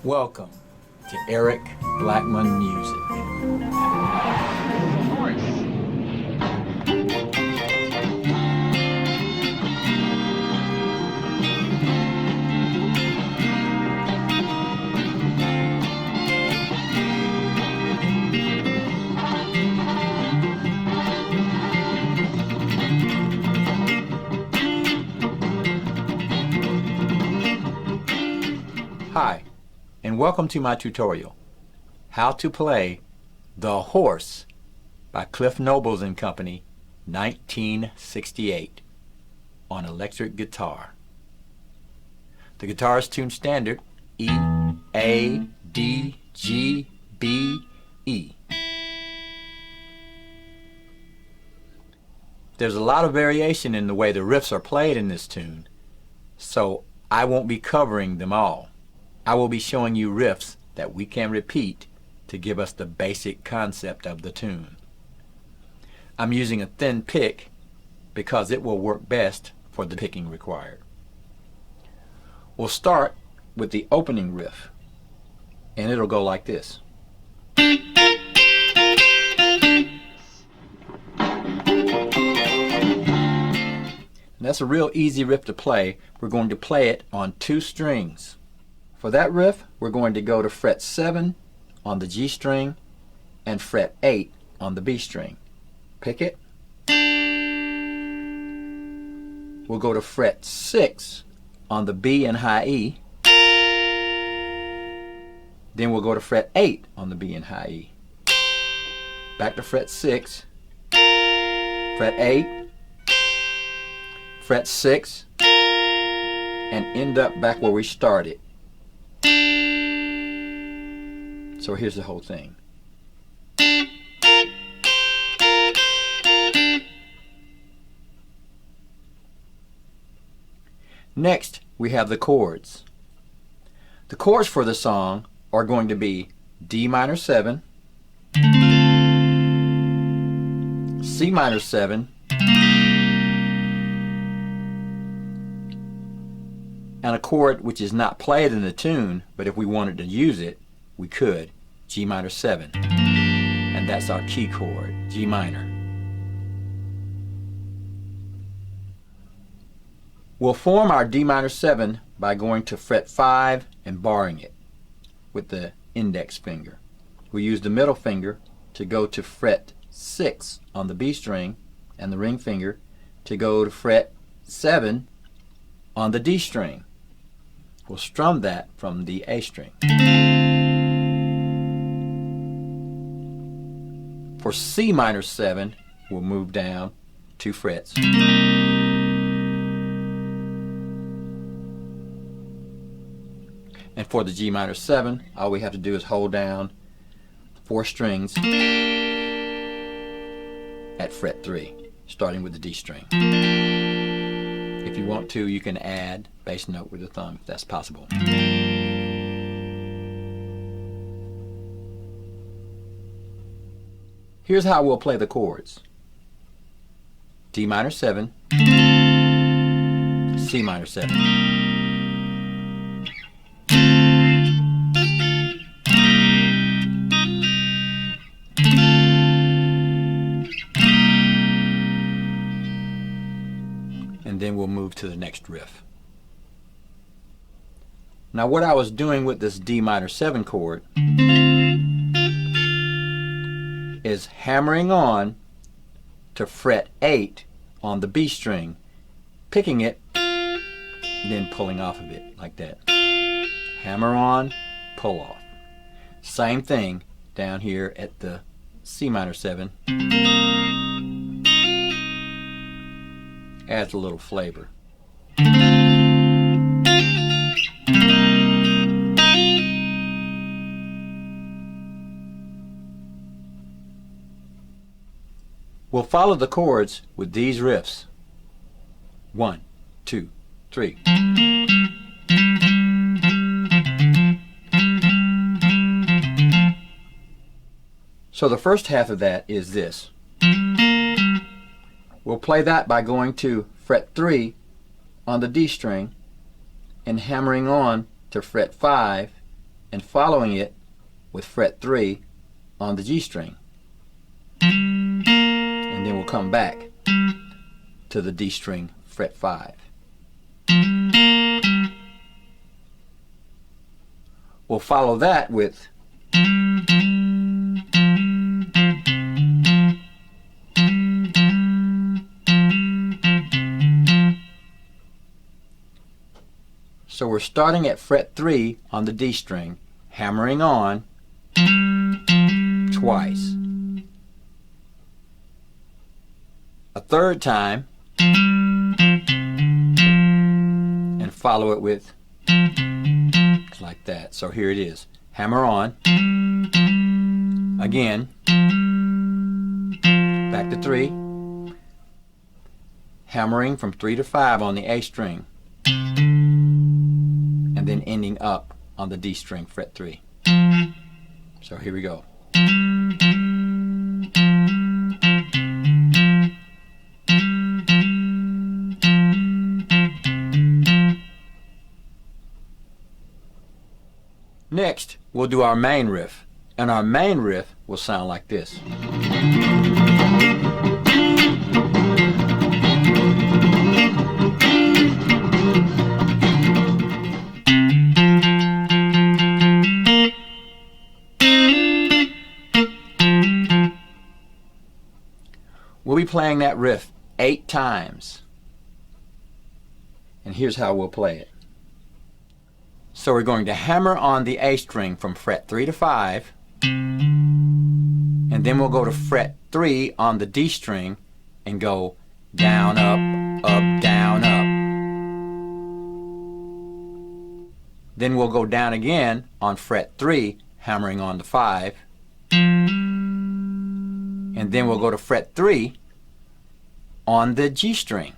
Welcome to Eric Blackmon Music. Hi, and welcome to my tutorial, How to Play The Horse by Cliff Nobles and Company, 1968, on electric guitar. The guitar is tuned standard E, A, D, G, B, E. There's a lot of variation in the way the riffs are played in this tune, so I won't be covering them all. I will be showing you riffs that we can repeat to give us the basic concept of the tune. I'm using a thin pick because it will work best for the picking required. We'll start with the opening riff, and it'll go like this. That's a real easy riff to play. We're going to play it on 2 strings. For that riff, we're going to go to fret 7 on the G string and fret 8 on the B string. Pick it. We'll go to fret 6 on the B and high E. Then we'll go to fret 8 on the B and high E. Back to fret 6, fret 8, fret 6, and end up back where we started. So here's the whole thing. Next, we have the chords. The chords for the song are going to be D minor 7, C minor 7, and a chord which is not played in the tune, but if we wanted to use it, we could, G minor 7, and that's our key chord, G minor. We'll form our D minor 7 by going to fret 5 and barring it with the index finger. We'll use the middle finger to go to fret 6 on the B string and the ring finger to go to fret 7 on the D string. We'll strum that from the A string. For C minor 7, we'll move down 2 frets. And for the G minor 7, all we have to do is hold down 4 strings at fret 3, starting with the D string. If you want to, you can add bass note with the thumb if that's possible. Here's how we'll play the chords. D minor 7, C minor 7. And then we'll move to the next riff. Now what I was doing with this D minor 7 chord is hammering on to fret 8 on the B string, picking it, then pulling off of it like that. Hammer on, pull off. Same thing down here at the C minor 7. Adds a little flavor. We'll follow the chords with these riffs. 1, 2, 3. So the first half of that is this. We'll play that by going to fret 3 on the D string and hammering on to fret 5 and following it with fret 3 on the G string. And then we'll come back to the D string, fret 5. We'll follow that with so we're starting at fret 3 on the D string, hammering on twice. A third time, and follow it with like that. So here it is. Hammer on. Again. Back to 3. Hammering from 3 to 5 on the A string. And then ending up on the D string, fret 3. So here we go. Next, we'll do our main riff, and our main riff will sound like this. We'll be playing that riff 8 times, and here's how we'll play it. So we're going to hammer on the A string from fret 3 to 5, and then we'll go to fret 3 on the D string and go down, up, down, up. Then we'll go down again on fret 3, hammering on the 5, and then we'll go to fret 3 on the G string.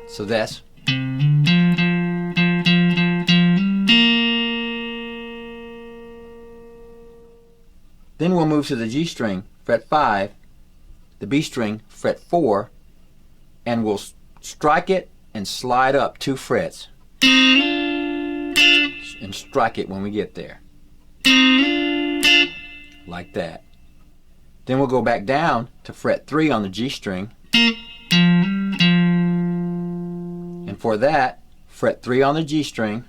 So that's then we'll move to the G string, fret 5, the B string, fret 4, and we'll strike it and slide up 2 frets and strike it when we get there, like that. Then we'll go back down to fret 3 on the G string, and for that, fret 3 on the G string,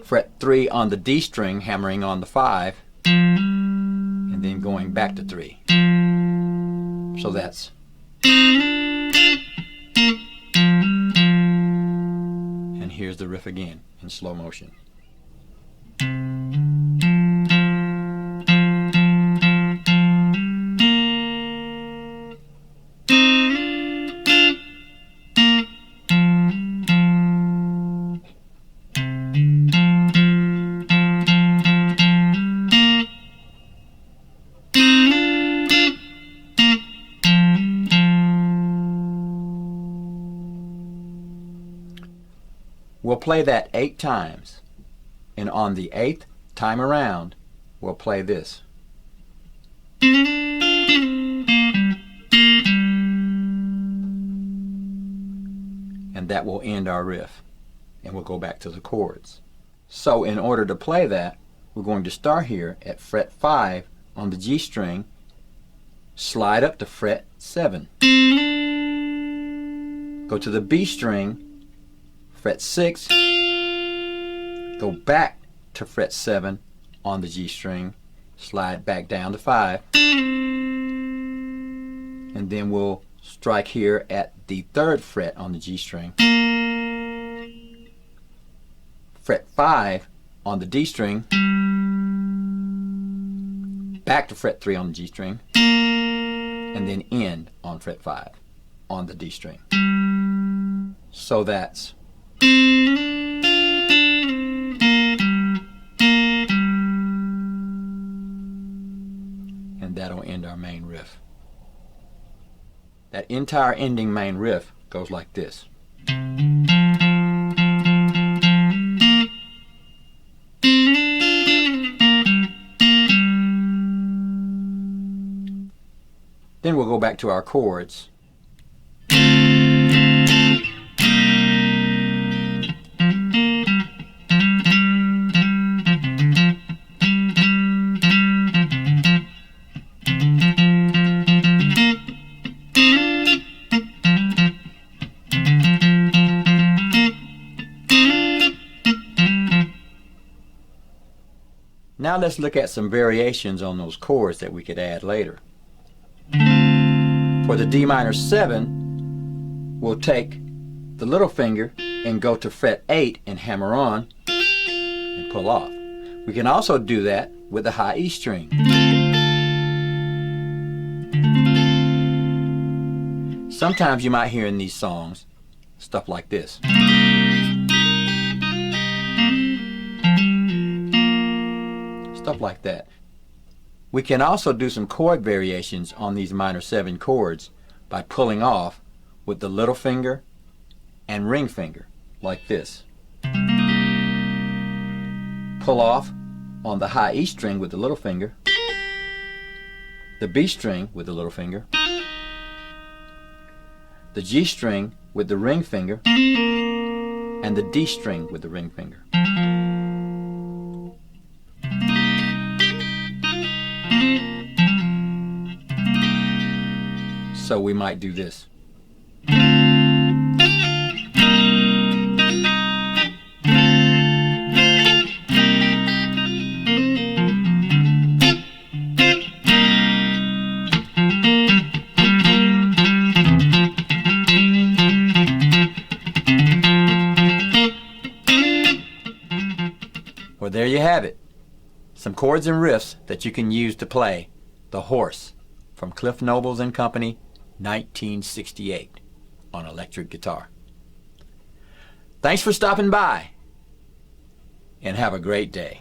fret 3 on the D string, hammering on the 5, and then going back to 3. So that's. And here's the riff again in slow motion. We'll play that 8 times, and on the 8th time around, we'll play this. And that will end our riff, and we'll go back to the chords. So in order to play that, we're going to start here at fret 5 on the G string, slide up to fret 7. Go to the B string, fret 6, go back to fret 7 on the G string, slide back down to 5, and then we'll strike here at the 3rd fret on the G string, fret 5 on the D string, back to fret 3 on the G string, and then end on fret 5 on the D string. So that's. And that'll end our main riff. That entire ending main riff goes like this. Then we'll go back to our chords. Now let's look at some variations on those chords that we could add later. For the D minor 7, we'll take the little finger and go to fret 8 and hammer on and pull off. We can also do that with the high E string. Sometimes you might hear in these songs stuff like this. Stuff like that. We can also do some chord variations on these minor 7 chords by pulling off with the little finger and ring finger, like this. Pull off on the high E string with the little finger, the B string with the little finger, the G string with the ring finger, and the D string with the ring finger. So we might do this. Well, there you have it. Some chords and riffs that you can use to play The Horse from Cliff Nobles and Company, 1968, on electric guitar. Thanks for stopping by, and have a great day.